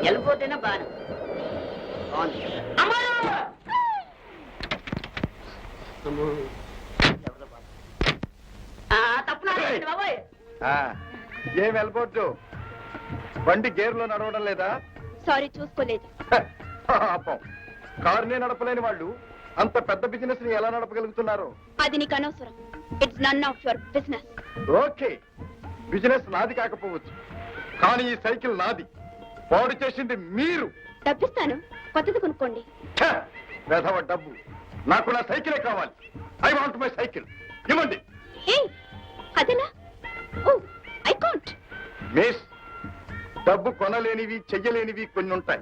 వెళ్ళిపోతేనే బాను తప్పు బాబాయ్. ఏం వెళ్ళిపోద్దు, బండి గేర్లో నడవడం లేదా? సారీ, చూసుకోలేదు. పాపం, కారునే నడపలేని వాళ్ళు అంత పెద్ద బిజినెస్ ని ఎలా నడపగలుగుతున్నారు? అది నీకు అనవసరం. It's none of your business. Okay, business నాది కాకపోవచ్చు, కానీ ఈ సైకిల్ నాది. పాడు చేసింది మీరు. డబ్బిస్తాను, కొత్తది కొనుక్కోండి. వెధవ డబ్బు, నాకు నా సైకిలే కావాలి. I want my cycle. ఇవ్వండి. అదేలా? ఓ, ఐ కాంట్. మిస్, డబ్బు కొనలేనివి చెయ్యలేనివి కొన్ని ఉంటాయి,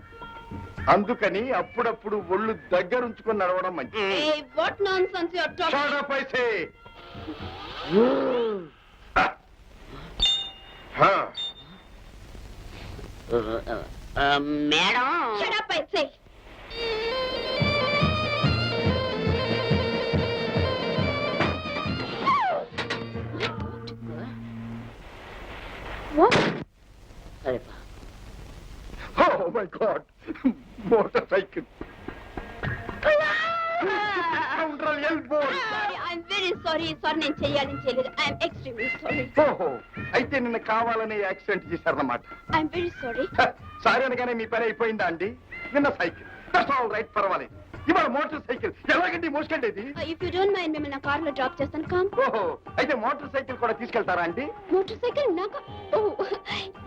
అందుకని అప్పుడప్పుడు ఒళ్ళు దగ్గరుంచుకొని నడవడం మంచిది. What nonsense you are talking. Shut up I say. Madam. Shut up I say. What? Oh my God! Motorcycle! Scoundrel elbow! Sorry, I'm very sorry. Sorry, నేను చేయాలని చేయలేదు. I'm extremely sorry. ఓహో, అయితే నిన్న కావాలని యాక్సిడెంట్ చేశారన్నమాట. I'm very sorry. సారీ అనగానే మీ పని అయిపోయిందా అండి? నిన్న సైకిల్, దట్స్ ఆల్ రైట్, పర్వాలేదు. ఇవాళ మోటార్ సైకిల్ ఎలాగండి మోసుకెళ్ళేది? If you don't mind, మిమ్మల్ని నా కార్లో డ్రాప్ చేస్తాను. కమ్. ఓహో, అయితే మోటార్ సైకిల్ కూడా తీసుకెళ్తారా అండి? మోటార్ సైకిల్ నాకా? Oh,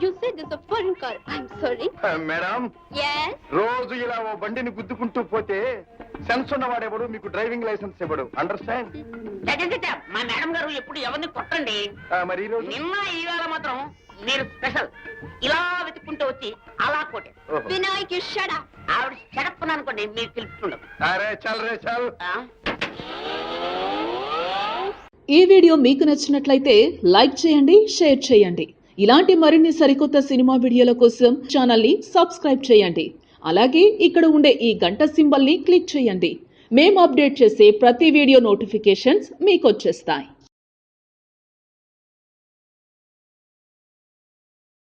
you said this is a foreign car. I'm sorry. Madam, Yes. రోజు ఇలా ఓ బండిని గుద్దుకుంటూ పోతే సెన్స్ ఉన్నవాడెవడు మీకు డ్రైవింగ్ లైసెన్స్ ఇవ్వడు. అండర్స్టాండ్? మా మేడం గారు ఎప్పుడు ఎవరిని కొట్టండి. మరి ఈ రోజు నిన్న ఈవేళ మాత్రం మీరు స్పెషల్. ఇలా వెతుక్కుంటూ వచ్చి అలా కొట్టే. Vinayak, you shut up. ఆవిడ చెడప్పున అనుకోండి, మీరు పిలుపుతుండదు. అరే చల్ రే చల్. ఈ వీడియో మీకు నచ్చినట్లయితే లైక్ చేయండి, షేర్ చేయండి. ఇలాంటి మరిన్ని సరికొత్త సినిమా వీడియోల కోసం ఛానల్ ని సబ్స్క్రైబ్ చేయండి. అలాగే ఇక్కడ ఉండే ఈ గంట సింబల్ ని క్లిక్ చేయండి. మేము అప్డేట్ చేసే ప్రతి వీడియో నోటిఫికేషన్స్ మీకు వచ్చేస్తాయి.